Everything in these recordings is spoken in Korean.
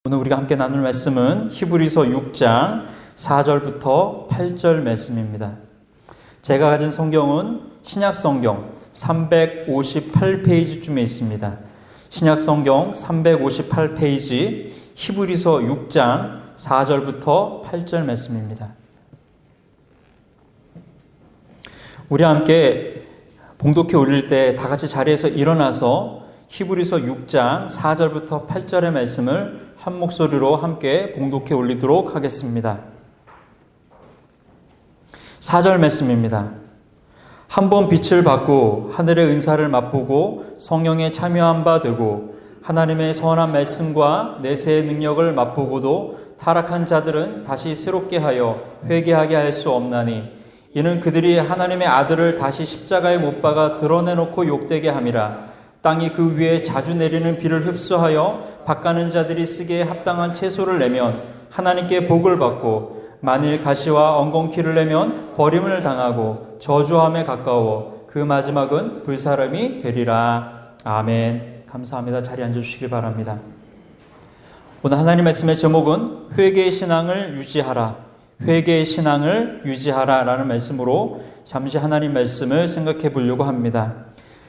오늘 우리가 함께 나눌 말씀은 히브리서 6장 4절부터 8절 말씀입니다. 제가 가진 성경은 신약성경 358페이지쯤에 있습니다. 신약성경 358페이지 히브리서 6장 4절부터 8절 말씀입니다. 우리 함께 봉독회 올릴 때 다 같이 자리에서 일어나서 히브리서 6장 4절부터 8절의 말씀을 한 목소리로 함께 봉독해 올리도록 하겠습니다. 4절 말씀입니다. 한번 빛을 받고 하늘의 은사를 맛보고 성령에 참여한 바 되고 하나님의 선한 말씀과 내세의 능력을 맛보고도 타락한 자들은 다시 새롭게 하여 회개하게 할 수 없나니 이는 그들이 하나님의 아들을 다시 십자가에 못 박아 드러내놓고 욕되게 함이라. 땅이 그 위에 자주 내리는 비를 흡수하여 밭가는 자들이 쓰기에 합당한 채소를 내면 하나님께 복을 받고 만일 가시와 엉겅퀴를 내면 버림을 당하고 저주함에 가까워 그 마지막은 불사름이 되리라. 아멘. 감사합니다. 자리에 앉아주시길 바랍니다. 오늘 하나님 말씀의 제목은 회개의 신앙을 유지하라. 회개의 신앙을 유지하라 라는 말씀으로 잠시 하나님 말씀을 생각해 보려고 합니다.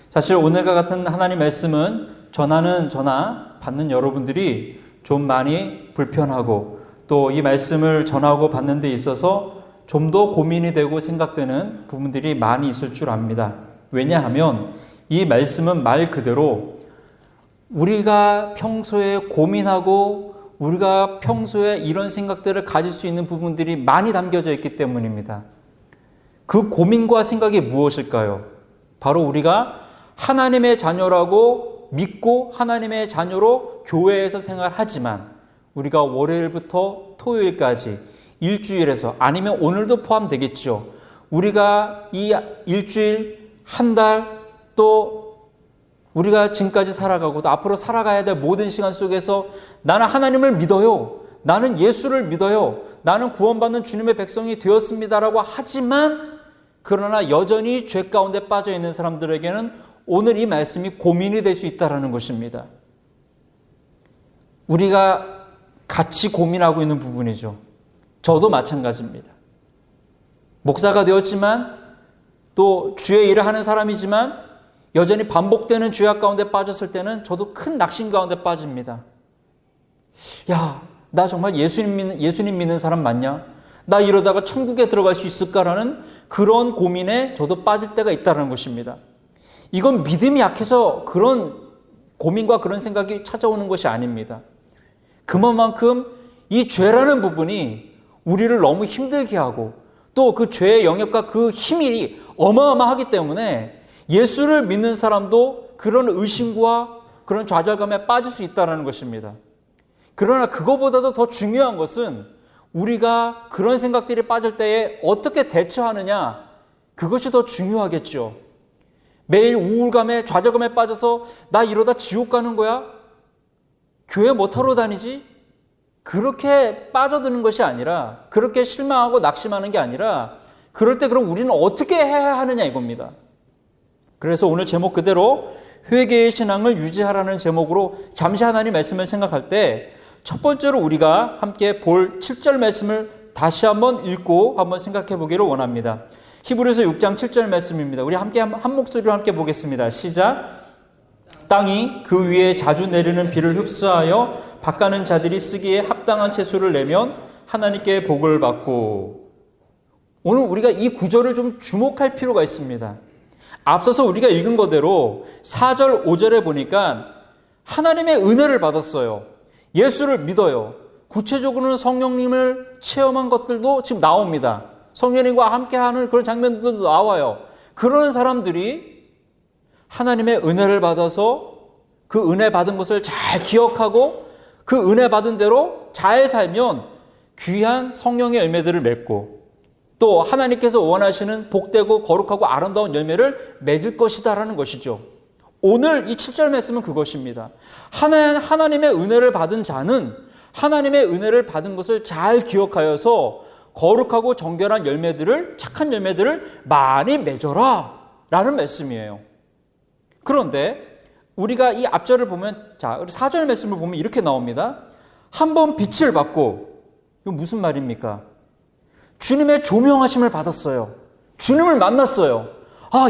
사실 오늘과 같은 하나님 말씀은 전하는 저나 받는 여러분들이 좀 많이 불편하고 또 이 말씀을 전하고 받는 데 있어서 좀 더 고민이 되고 생각되는 부분들이 많이 있을 줄 압니다. 왜냐하면 이 말씀은 말 그대로 우리가 평소에 고민하고 우리가 평소에 이런 생각들을 가질 수 있는 부분들이 많이 담겨져 있기 때문입니다. 그 고민과 생각이 무엇일까요? 바로 우리가 하나님의 자녀라고 믿고 하나님의 자녀로 교회에서 생활하지만 우리가 월요일부터 토요일까지 일주일에서 아니면 오늘도 포함되겠죠. 우리가 이 일주일, 한 달, 또 우리가 지금까지 살아가고 또 앞으로 살아가야 될 모든 시간 속에서 나는 하나님을 믿어요. 나는 예수를 믿어요. 나는 구원받는 주님의 백성이 되었습니다라고 하지만 그러나 여전히 죄 가운데 빠져 있는 사람들에게는 오늘 이 말씀이 고민이 될 수 있다는 것입니다. 우리가 같이 고민하고 있는 부분이죠. 저도 마찬가지입니다. 목사가 되었지만 또 주의 일을 하는 사람이지만 여전히 반복되는 죄악 가운데 빠졌을 때는 저도 큰 낙심 가운데 빠집니다. 야, 나 정말 예수님 믿는 사람 맞냐? 나 이러다가 천국에 들어갈 수 있을까라는 그런 고민에 저도 빠질 때가 있다는 것입니다. 이건 믿음이 약해서 그런 고민과 그런 생각이 찾아오는 것이 아닙니다. 그만큼 이 죄라는 부분이 우리를 너무 힘들게 하고 또 그 죄의 영역과 그 힘이 어마어마하기 때문에 예수를 믿는 사람도 그런 의심과 그런 좌절감에 빠질 수 있다는 것입니다. 그러나 그거보다도 더 중요한 것은 우리가 그런 생각들이 빠질 때에 어떻게 대처하느냐, 그것이 더 중요하겠죠. 매일 우울감에 좌절감에 빠져서 나 이러다 지옥 가는 거야? 교회 못하러 다니지? 그렇게 빠져드는 것이 아니라, 그렇게 실망하고 낙심하는 게 아니라 그럴 때 그럼 우리는 어떻게 해야 하느냐 이겁니다. 그래서 오늘 제목 그대로 회개의 신앙을 유지하라는 제목으로 잠시 하나님 말씀을 생각할 때 첫 번째로 우리가 함께 볼 7절 말씀을 다시 한번 읽고 한번 생각해 보기를 원합니다. 히브리서 6장 7절 말씀입니다. 우리 함께 한 목소리로 함께 보겠습니다. 시작. 땅이 그 위에 자주 내리는 비를 흡수하여 밭가는 자들이 쓰기에 합당한 채소를 내면 하나님께 복을 받고. 오늘 우리가 이 구절을 좀 주목할 필요가 있습니다. 앞서서 우리가 읽은 거대로 4절 5절에 보니까 하나님의 은혜를 받았어요. 예수를 믿어요. 구체적으로는 성령님을 체험한 것들도 지금 나옵니다. 성령님과 함께하는 그런 장면들도 나와요. 그런 사람들이 하나님의 은혜를 받아서 그 은혜 받은 것을 잘 기억하고 그 은혜 받은 대로 잘 살면 귀한 성령의 열매들을 맺고 또 하나님께서 원하시는 복되고 거룩하고 아름다운 열매를 맺을 것이다라는 것이죠. 오늘 이 7절 말씀은 그것입니다. 하나님의 은혜를 받은 자는 하나님의 은혜를 받은 것을 잘 기억하여서 거룩하고 정결한 열매들을, 착한 열매들을 많이 맺어라 라는 말씀이에요. 그런데 우리가 이 앞절을 보면, 자, 4절 말씀을 보면 이렇게 나옵니다. 한 번 빛을 받고, 이거 무슨 말입니까? 주님의 조명하심을 받았어요. 주님을 만났어요. 아,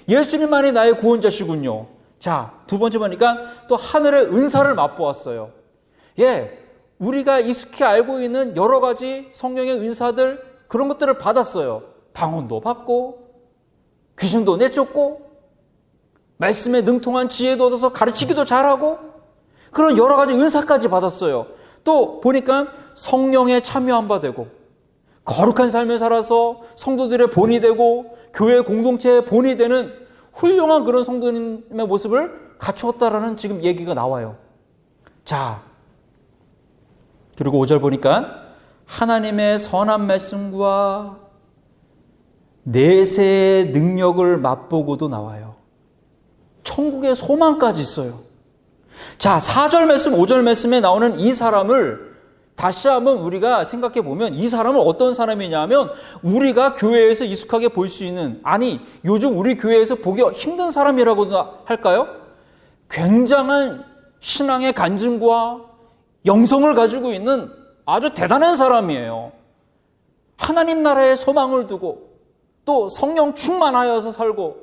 예수님만이 나의 구원자시군요. 자, 두 번째 보니까 또 하늘의 은사를 맛보았어요. 예, 우리가 익숙히 알고 있는 여러 가지 성령의 은사들, 그런 것들을 받았어요. 방언도 받고, 귀신도 내쫓고, 말씀에 능통한 지혜도 얻어서 가르치기도 잘하고, 그런 여러 가지 은사까지 받았어요. 또 보니까 성령에 참여한 바 되고, 거룩한 삶을 살아서 성도들의 본이 되고, 교회 공동체의 본이 되는 훌륭한 그런 성도님의 모습을 갖추었다라는 지금 얘기가 나와요. 자, 그리고 5절 보니까 하나님의 선한 말씀과 내세의 능력을 맛보고도 나와요. 천국의 소망까지 있어요. 자, 4절 말씀, 5절 말씀에 나오는 이 사람을 다시 한번 우리가 생각해 보면 이 사람은 어떤 사람이냐면 우리가 교회에서 익숙하게 볼 수 있는, 아니 요즘 우리 교회에서 보기 힘든 사람이라고 할까요? 굉장한 신앙의 간증과 영성을 가지고 있는 아주 대단한 사람이에요. 하나님 나라의 소망을 두고 또 성령 충만하여서 살고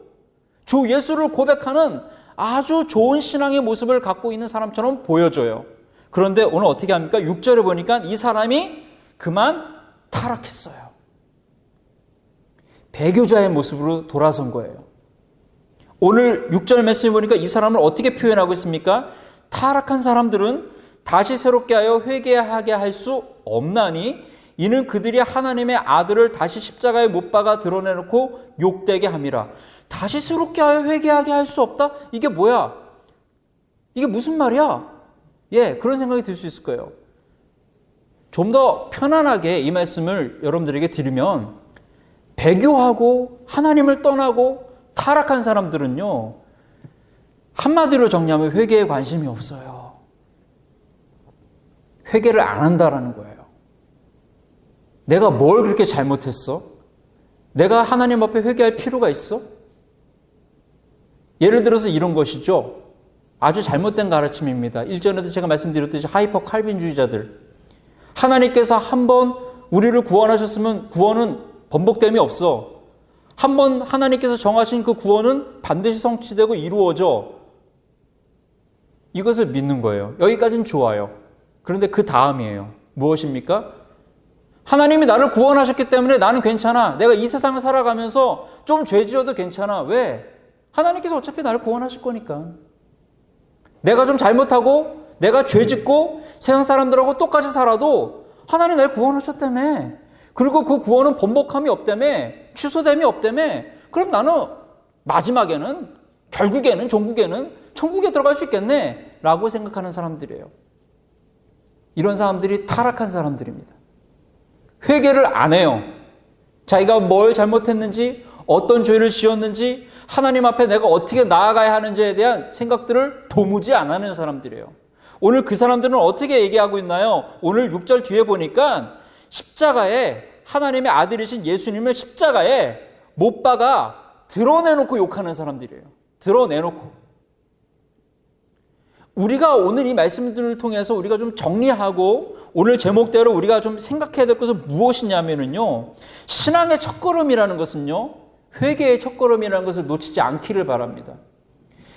주 예수를 고백하는 아주 좋은 신앙의 모습을 갖고 있는 사람처럼 보여져요. 그런데 오늘 어떻게 합니까? 6절에 보니까 이 사람이 그만 타락했어요. 배교자의 모습으로 돌아선 거예요. 오늘 6절 말씀에 보니까 이 사람을 어떻게 표현하고 있습니까? 타락한 사람들은 다시 새롭게 하여 회개하게 할 수 없나니 이는 그들이 하나님의 아들을 다시 십자가에 못 박아 드러내놓고 욕되게 함이라. 다시 새롭게 하여 회개하게 할 수 없다? 이게 뭐야? 이게 무슨 말이야? 예, 그런 생각이 들 수 있을 거예요. 좀 더 편안하게 이 말씀을 여러분들에게 드리면 배교하고 하나님을 떠나고 타락한 사람들은요, 한마디로 정리하면 회개에 관심이 없어요. 회개를 안 한다라는 거예요. 내가 뭘 그렇게 잘못했어? 내가 하나님 앞에 회개할 필요가 있어? 예를 들어서 이런 것이죠. 아주 잘못된 가르침입니다. 일전에도 제가 말씀드렸듯이 하이퍼 칼빈주의자들. 하나님께서 한번 우리를 구원하셨으면 구원은 번복됨이 없어. 한번 하나님께서 정하신 그 구원은 반드시 성취되고 이루어져. 이것을 믿는 거예요. 여기까지는 좋아요. 그런데 그 다음이에요. 무엇입니까? 하나님이 나를 구원하셨기 때문에 나는 괜찮아. 내가 이 세상을 살아가면서 좀 죄 지어도 괜찮아. 왜? 하나님께서 어차피 나를 구원하실 거니까. 내가 좀 잘못하고 내가 죄 짓고 세상 사람들하고 똑같이 살아도 하나님 나를 구원하셨다며. 그리고 그 구원은 번복함이 없다며. 취소됨이 없다며. 그럼 나는 마지막에는 결국에는 종국에는 천국에 들어갈 수 있겠네 라고 생각하는 사람들이에요. 이런 사람들이 타락한 사람들입니다. 회개를 안 해요. 자기가 뭘 잘못했는지, 어떤 죄를 지었는지, 하나님 앞에 내가 어떻게 나아가야 하는지에 대한 생각들을 도무지 안 하는 사람들이에요. 오늘 그 사람들은 어떻게 얘기하고 있나요? 오늘 6절 뒤에 보니까 십자가에 하나님의 아들이신 예수님을 십자가에 못 박아 드러내놓고 욕하는 사람들이에요. 드러내놓고. 우리가 오늘 이 말씀들을 통해서 우리가 좀 정리하고 오늘 제목대로 우리가 좀 생각해야 될 것은 무엇이냐면요. 신앙의 첫걸음이라는 것은요. 회개의 첫걸음이라는 것을 놓치지 않기를 바랍니다.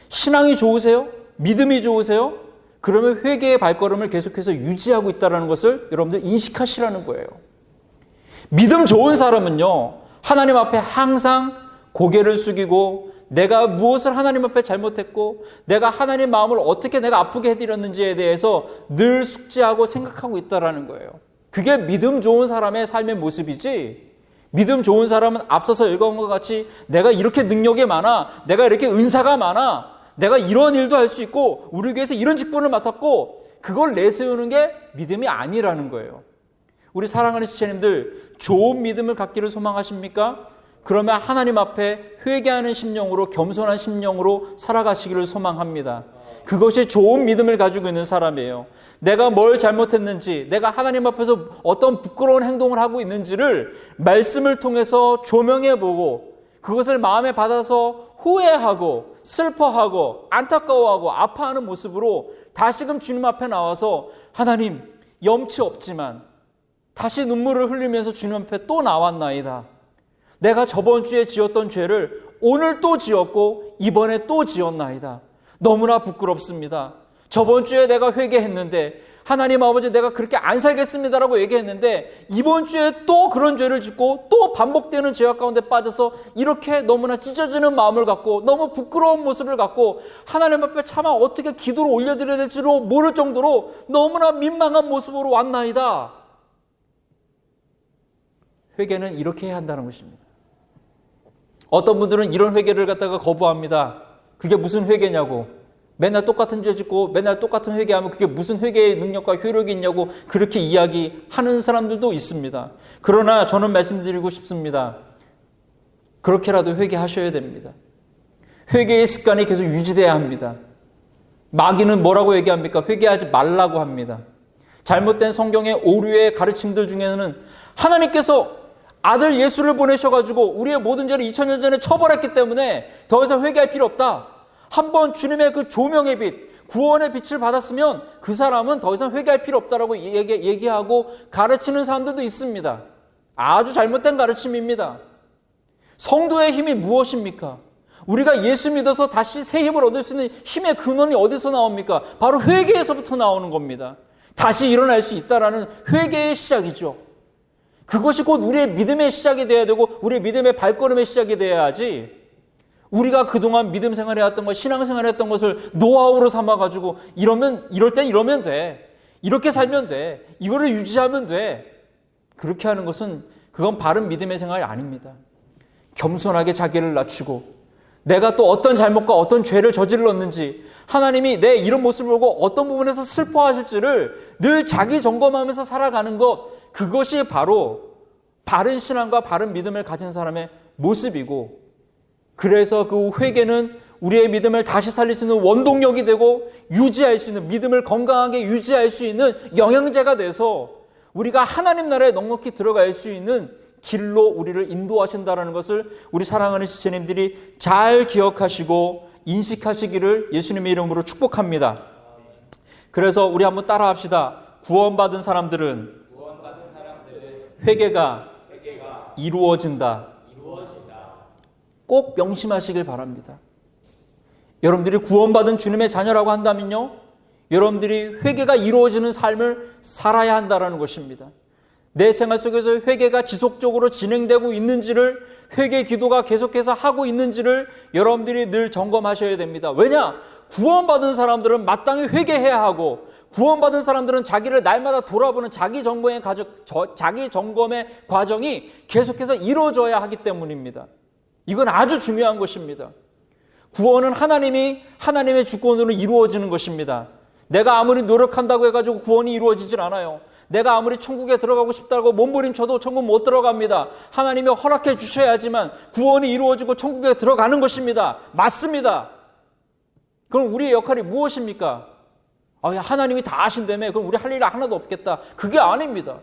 신앙이 좋으세요? 믿음이 좋으세요? 그러면 회개의 발걸음을 계속해서 유지하고 있다는 것을 여러분들 인식하시라는 거예요. 믿음 좋은 사람은요. 하나님 앞에 항상 고개를 숙이고 내가 무엇을 하나님 앞에 잘못했고 내가 하나님 마음을 어떻게 내가 아프게 해드렸는지에 대해서 늘 숙지하고 생각하고 있다는 거예요. 그게 믿음 좋은 사람의 삶의 모습이지, 믿음 좋은 사람은 앞서서 읽은 것 같이 내가 이렇게 능력이 많아, 내가 이렇게 은사가 많아, 내가 이런 일도 할 수 있고 우리 교회에서 이런 직분을 맡았고 그걸 내세우는 게 믿음이 아니라는 거예요. 우리 사랑하는 지체님들, 좋은 믿음을 갖기를 소망하십니까? 그러면 하나님 앞에 회개하는 심령으로, 겸손한 심령으로 살아가시기를 소망합니다. 그것이 좋은 믿음을 가지고 있는 사람이에요. 내가 뭘 잘못했는지, 내가 하나님 앞에서 어떤 부끄러운 행동을 하고 있는지를 말씀을 통해서 조명해보고 그것을 마음에 받아서 후회하고 슬퍼하고 안타까워하고 아파하는 모습으로 다시금 주님 앞에 나와서 하나님, 염치 없지만 다시 눈물을 흘리면서 주님 앞에 또 나왔나이다. 내가 저번 주에 지었던 죄를 오늘 또 지었고 이번에 또 지었나이다. 너무나 부끄럽습니다. 저번 주에 내가 회개했는데 하나님 아버지 내가 그렇게 안 살겠습니다라고 얘기했는데 이번 주에 또 그런 죄를 짓고 또 반복되는 죄악 가운데 빠져서 이렇게 너무나 찢어지는 마음을 갖고 너무 부끄러운 모습을 갖고 하나님 앞에 차마 어떻게 기도를 올려드려야 될지도 모를 정도로 너무나 민망한 모습으로 왔나이다. 회개는 이렇게 해야 한다는 것입니다. 어떤 분들은 이런 회개를 갖다가 거부합니다. 그게 무슨 회개냐고. 맨날 똑같은 죄 짓고 맨날 똑같은 회개하면 그게 무슨 회개의 능력과 효력이 있냐고 그렇게 이야기하는 사람들도 있습니다. 그러나 저는 말씀드리고 싶습니다. 그렇게라도 회개하셔야 됩니다. 회개의 습관이 계속 유지돼야 합니다. 마귀는 뭐라고 얘기합니까? 회개하지 말라고 합니다. 잘못된 성경의 오류의 가르침들 중에는 하나님께서 아들 예수를 보내셔가지고 우리의 모든 죄를 2000년 전에 처벌했기 때문에 더 이상 회개할 필요 없다. 한번 주님의 그 조명의 빛, 구원의 빛을 받았으면 그 사람은 더 이상 회개할 필요 없다라고 얘기하고 가르치는 사람들도 있습니다. 아주 잘못된 가르침입니다. 성도의 힘이 무엇입니까? 우리가 예수 믿어서 다시 새 힘을 얻을 수 있는 힘의 근원이 어디서 나옵니까? 바로 회개에서부터 나오는 겁니다. 다시 일어날 수 있다라는 회개의 시작이죠. 그것이 곧 우리의 믿음의 시작이 돼야 되고 우리의 믿음의 발걸음의 시작이 돼야지 우리가 그동안 믿음 생활해왔던 것, 신앙 생활했던 것을 노하우로 삼아가지고 이럴 때 이러면 돼. 이렇게 살면 돼. 이거를 유지하면 돼. 그렇게 하는 것은 그건 바른 믿음의 생활이 아닙니다. 겸손하게 자기를 낮추고 내가 또 어떤 잘못과 어떤 죄를 저질렀는지 하나님이 내 이런 모습을 보고 어떤 부분에서 슬퍼하실지를 늘 자기 점검하면서 살아가는 것, 그것이 바로 바른 신앙과 바른 믿음을 가진 사람의 모습이고 그래서 그 회개는 우리의 믿음을 다시 살릴 수 있는 원동력이 되고 유지할 수 있는 믿음을 건강하게 유지할 수 있는 영양제가 돼서 우리가 하나님 나라에 넉넉히 들어갈 수 있는 길로 우리를 인도하신다는 것을 우리 사랑하는 지체님들이 잘 기억하시고 인식하시기를 예수님의 이름으로 축복합니다. 그래서 우리 한번 따라합시다. 구원받은 사람들은 회개가 이루어진다. 꼭 명심하시길 바랍니다. 여러분들이 구원받은 주님의 자녀라고 한다면요, 여러분들이 회개가 이루어지는 삶을 살아야 한다는 것입니다. 내 생활 속에서 회개가 지속적으로 진행되고 있는지를, 회개 기도가 계속해서 하고 있는지를 여러분들이 늘 점검하셔야 됩니다. 왜냐? 구원받은 사람들은 마땅히 회개해야 하고 구원받은 사람들은 자기를 날마다 돌아보는 자기 점검의 과정이 계속해서 이루어져야 하기 때문입니다. 이건 아주 중요한 것입니다. 구원은 하나님의 주권으로 이루어지는 것입니다. 내가 아무리 노력한다고 해가지고 구원이 이루어지질 않아요. 내가 아무리 천국에 들어가고 싶다고 몸부림쳐도 천국 못 들어갑니다. 하나님이 허락해 주셔야지만 구원이 이루어지고 천국에 들어가는 것입니다. 맞습니다. 그럼 우리의 역할이 무엇입니까? 하나님이 다 하신다며 그럼 우리 할 일 하나도 없겠다. 그게 아닙니다.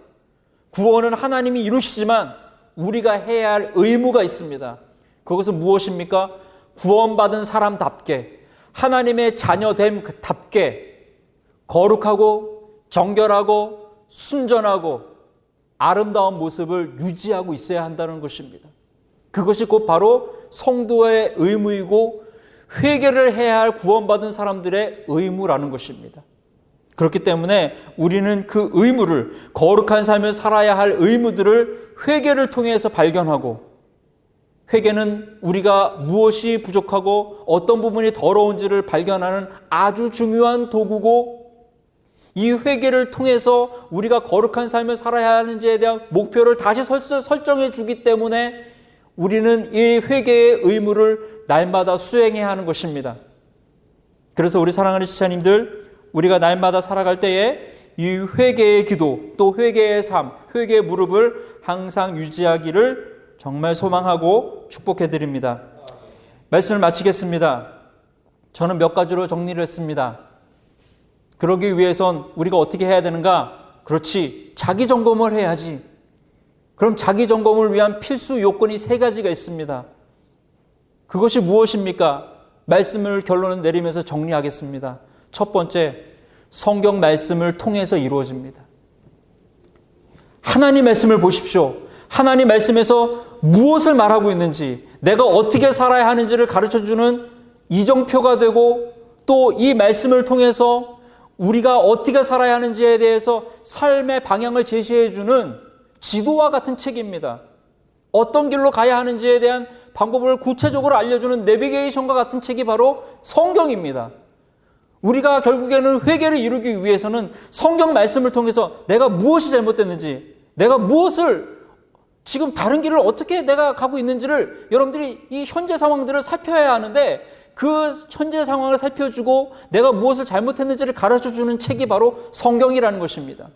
구원은 하나님이 이루시지만 우리가 해야 할 의무가 있습니다. 그것은 무엇입니까? 구원받은 사람답게 하나님의 자녀됨답게 거룩하고 정결하고 순전하고 아름다운 모습을 유지하고 있어야 한다는 것입니다. 그것이 곧 바로 성도의 의무이고 회개를 해야 할 구원받은 사람들의 의무라는 것입니다. 그렇기 때문에 우리는 그 의무를, 거룩한 삶을 살아야 할 의무들을 회개를 통해서 발견하고, 회개는 우리가 무엇이 부족하고 어떤 부분이 더러운지를 발견하는 아주 중요한 도구고, 이 회개를 통해서 우리가 거룩한 삶을 살아야 하는지에 대한 목표를 다시 설정해 주기 때문에 우리는 이 회개의 의무를 날마다 수행해야 하는 것입니다. 그래서 우리 사랑하는 지체님들, 우리가 날마다 살아갈 때에 이 회개의 기도, 또 회개의 삶, 회개의 무릎을 항상 유지하기를 정말 소망하고 축복해 드립니다. 말씀을 마치겠습니다. 저는 몇 가지로 정리를 했습니다. 그러기 위해선 우리가 어떻게 해야 되는가? 그렇지, 자기 점검을 해야지. 그럼 자기 점검을 위한 필수 요건이 3가지가 있습니다. 그것이 무엇입니까? 말씀을 결론을 내리면서 정리하겠습니다. 첫 번째, 성경 말씀을 통해서 이루어집니다. 하나님 말씀을 보십시오. 하나님 말씀에서 무엇을 말하고 있는지, 내가 어떻게 살아야 하는지를 가르쳐주는 이정표가 되고, 또 이 말씀을 통해서 우리가 어떻게 살아야 하는지에 대해서 삶의 방향을 제시해주는 지도와 같은 책입니다. 어떤 길로 가야 하는지에 대한 방법을 구체적으로 알려주는 내비게이션과 같은 책이 바로 성경입니다. 우리가 결국에는 회개를 이루기 위해서는 성경 말씀을 통해서 내가 무엇이 잘못됐는지, 내가 무엇을 지금 다른 길을 어떻게 내가 가고 있는지를 여러분들이 이 현재 상황들을 살펴야 하는데, 그 현재 상황을 살펴주고 내가 무엇을 잘못했는지를 가르쳐주는 책이 바로 성경이라는 것입니다.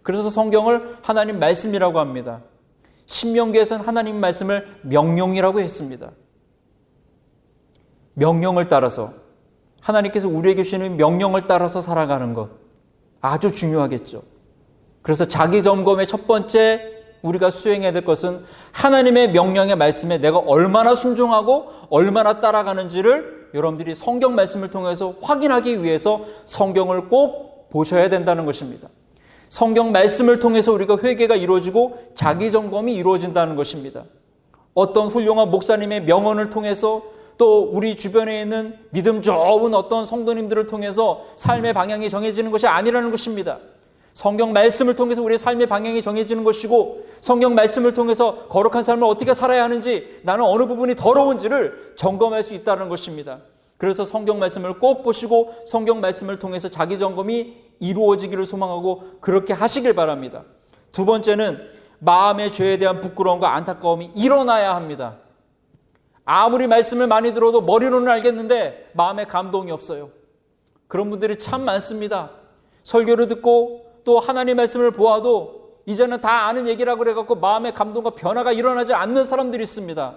그래서 성경을 하나님 말씀이라고 합니다. 신명기에서는 하나님 말씀을 명령이라고 했습니다. 명령을 따라서, 하나님께서 우리에게 주시는 명령을 따라서 살아가는 것 아주 중요하겠죠. 그래서 자기 점검의 첫 번째 우리가 수행해야 될 것은 하나님의 명령의 말씀에 내가 얼마나 순종하고 얼마나 따라가는지를 여러분들이 성경 말씀을 통해서 확인하기 위해서 성경을 꼭 보셔야 된다는 것입니다. 성경 말씀을 통해서 우리가 회개가 이루어지고 자기 점검이 이루어진다는 것입니다. 어떤 훌륭한 목사님의 명언을 통해서, 또 우리 주변에 있는 믿음 좋은 어떤 성도님들을 통해서 삶의 방향이 정해지는 것이 아니라는 것입니다. 성경 말씀을 통해서 우리의 삶의 방향이 정해지는 것이고, 성경 말씀을 통해서 거룩한 삶을 어떻게 살아야 하는지, 나는 어느 부분이 더러운지를 점검할 수 있다는 것입니다. 그래서 성경 말씀을 꼭 보시고 성경 말씀을 통해서 자기 점검이 이루어지기를 소망하고 그렇게 하시길 바랍니다. 두 번째는 마음의 죄에 대한 부끄러움과 안타까움이 일어나야 합니다. 아무리 말씀을 많이 들어도 머리로는 알겠는데 마음에 감동이 없어요. 그런 분들이 참 많습니다. 설교를 듣고 또 하나님 말씀을 보아도 이제는 다 아는 얘기라고 그래갖고 마음의 감동과 변화가 일어나지 않는 사람들이 있습니다.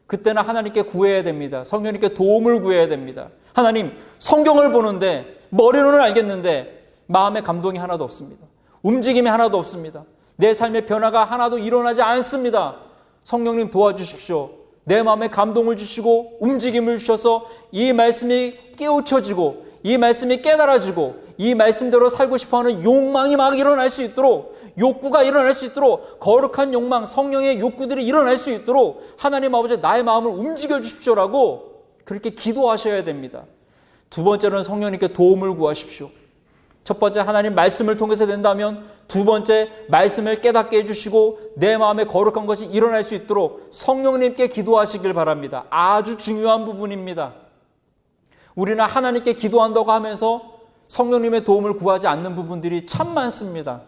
그때는 하나님께 구해야 됩니다. 성령님께 도움을 구해야 됩니다. 하나님, 성경을 보는데 머리로는 알겠는데 마음의 감동이 하나도 없습니다. 움직임이 하나도 없습니다. 내 삶의 변화가 하나도 일어나지 않습니다. 성령님 도와주십시오. 내 마음에 감동을 주시고 움직임을 주셔서 이 말씀이 깨우쳐지고 이 말씀이 깨달아지고 이 말씀대로 살고 싶어하는 욕망이 막 일어날 수 있도록, 욕구가 일어날 수 있도록, 거룩한 욕망, 성령의 욕구들이 일어날 수 있도록 하나님 아버지 나의 마음을 움직여 주십시오라고 그렇게 기도하셔야 됩니다. 두 번째는 성령님께 도움을 구하십시오. 첫 번째 하나님 말씀을 통해서 된다면, 두 번째 말씀을 깨닫게 해주시고 내 마음에 거룩한 것이 일어날 수 있도록 성령님께 기도하시길 바랍니다. 아주 중요한 부분입니다. 우리는 하나님께 기도한다고 하면서 성령님의 도움을 구하지 않는 부분들이 참 많습니다.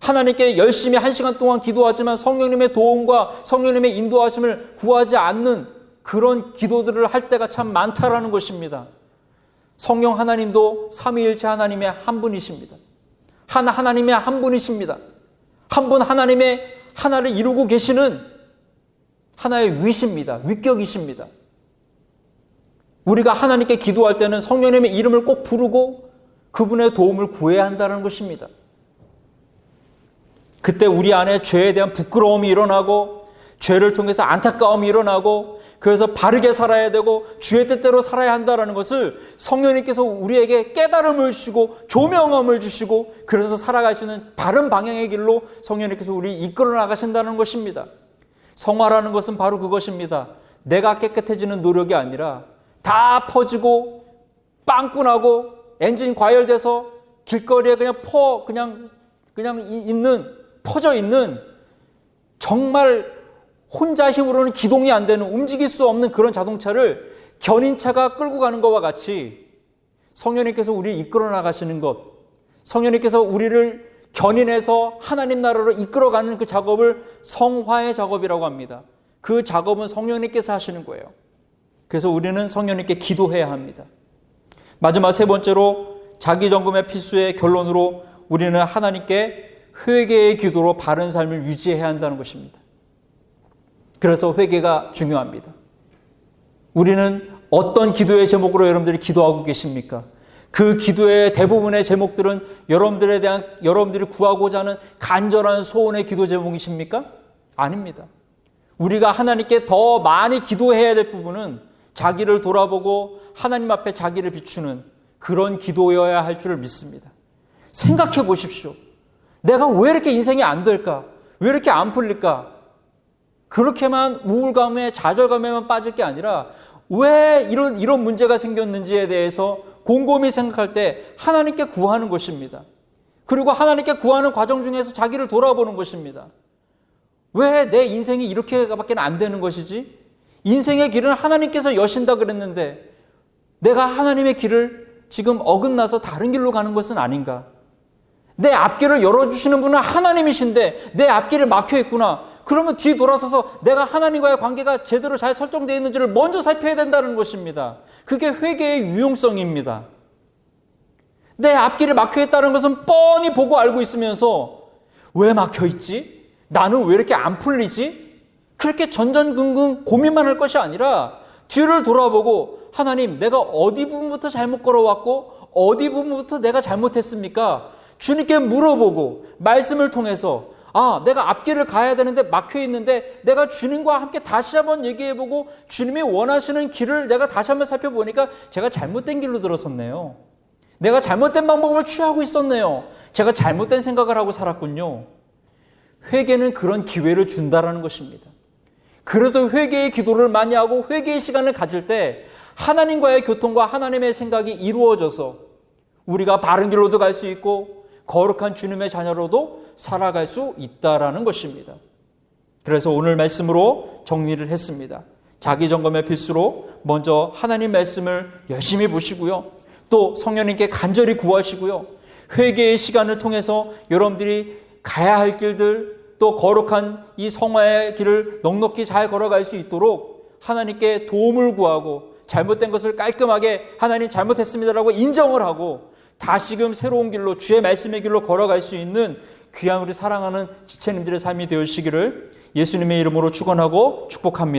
하나님께 열심히 1시간 동안 기도하지만 성령님의 도움과 성령님의 인도하심을 구하지 않는 그런 기도들을 할 때가 참 많다라는 것입니다. 성령 하나님도 삼위일체 하나님의 한 분이십니다. 하나님의 한 분이십니다. 한 분 하나님의 하나를 이루고 계시는 하나의 위십니다. 위격이십니다. 우리가 하나님께 기도할 때는 성령님의 이름을 꼭 부르고 그분의 도움을 구해야 한다는 것입니다. 그때 우리 안에 죄에 대한 부끄러움이 일어나고 죄를 통해서 안타까움이 일어나고 그래서 바르게 살아야 되고 주의 뜻대로 살아야 한다는 것을 성령님께서 우리에게 깨달음을 주시고 조명함을 주시고 그래서 살아갈 수 있는 바른 방향의 길로 성령님께서 우리를 이끌어 나가신다는 것입니다. 성화라는 것은 바로 그것입니다. 내가 깨끗해지는 노력이 아니라 다 퍼지고 빵꾸나고 엔진 과열돼서 길거리에 그냥 퍼져 있는 정말 혼자 힘으로는 기동이 안 되는 움직일 수 없는 그런 자동차를 견인차가 끌고 가는 것과 같이 성령님께서 우리를 이끌어 나가시는 것, 성령님께서 우리를 견인해서 하나님 나라로 이끌어가는 그 작업을 성화의 작업이라고 합니다. 그 작업은 성령님께서 하시는 거예요. 그래서 우리는 성령님께 기도해야 합니다. 마지막 세 번째로 자기 점검의 필수의 결론으로 우리는 하나님께 회개의 기도로 바른 삶을 유지해야 한다는 것입니다. 그래서 회개가 중요합니다. 우리는 어떤 기도의 제목으로 여러분들이 기도하고 계십니까? 그 기도의 대부분의 제목들은 여러분들이 구하고자 하는 간절한 소원의 기도 제목이십니까? 아닙니다. 우리가 하나님께 더 많이 기도해야 될 부분은 자기를 돌아보고 하나님 앞에 자기를 비추는 그런 기도여야 할 줄을 믿습니다. 생각해 보십시오. 내가 왜 이렇게 인생이 안 될까? 왜 이렇게 안 풀릴까? 그렇게만 우울감에 좌절감에만 빠질 게 아니라 왜 이런 문제가 생겼는지에 대해서 곰곰이 생각할 때 하나님께 구하는 것입니다. 그리고 하나님께 구하는 과정 중에서 자기를 돌아보는 것입니다. 왜 내 인생이 이렇게밖에 안 되는 것이지? 인생의 길은 하나님께서 여신다 그랬는데 내가 하나님의 길을 지금 어긋나서 다른 길로 가는 것은 아닌가? 내 앞길을 열어주시는 분은 하나님이신데 내 앞길이 막혀 있구나. 그러면 뒤 돌아서서 내가 하나님과의 관계가 제대로 잘 설정되어 있는지를 먼저 살펴야 된다는 것입니다. 그게 회개의 유용성입니다. 내 앞길이 막혀 있다는 것은 뻔히 보고 알고 있으면서 왜 막혀 있지? 나는 왜 이렇게 안 풀리지? 그렇게 전전긍긍 고민만 할 것이 아니라 뒤를 돌아보고 하나님, 내가 어디 부분부터 잘못 걸어왔고 어디 부분부터 내가 잘못했습니까? 주님께 물어보고 말씀을 통해서 내가 앞길을 가야 되는데 막혀 있는데 내가 주님과 함께 다시 한번 얘기해보고 주님이 원하시는 길을 내가 다시 한번 살펴보니까 제가 잘못된 길로 들어섰네요. 내가 잘못된 방법을 취하고 있었네요. 제가 잘못된 생각을 하고 살았군요. 회개는 그런 기회를 준다라는 것입니다. 그래서 회개의 기도를 많이 하고 회개의 시간을 가질 때 하나님과의 교통과 하나님의 생각이 이루어져서 우리가 바른 길로도 갈 수 있고 거룩한 주님의 자녀로도 살아갈 수 있다라는 것입니다. 그래서 오늘 말씀으로 정리를 했습니다. 자기 점검의 필수로 먼저 하나님 말씀을 열심히 보시고요. 또 성령님께 간절히 구하시고요. 회개의 시간을 통해서 여러분들이 가야 할 길들 또 거룩한 이 성화의 길을 넉넉히 잘 걸어갈 수 있도록 하나님께 도움을 구하고 잘못된 것을 깔끔하게 하나님 잘못했습니다라고 인정을 하고 다시금 새로운 길로 주의 말씀의 길로 걸어갈 수 있는 귀한 우리 사랑하는 지체님들의 삶이 되시기를 예수님의 이름으로 축원하고 축복합니다.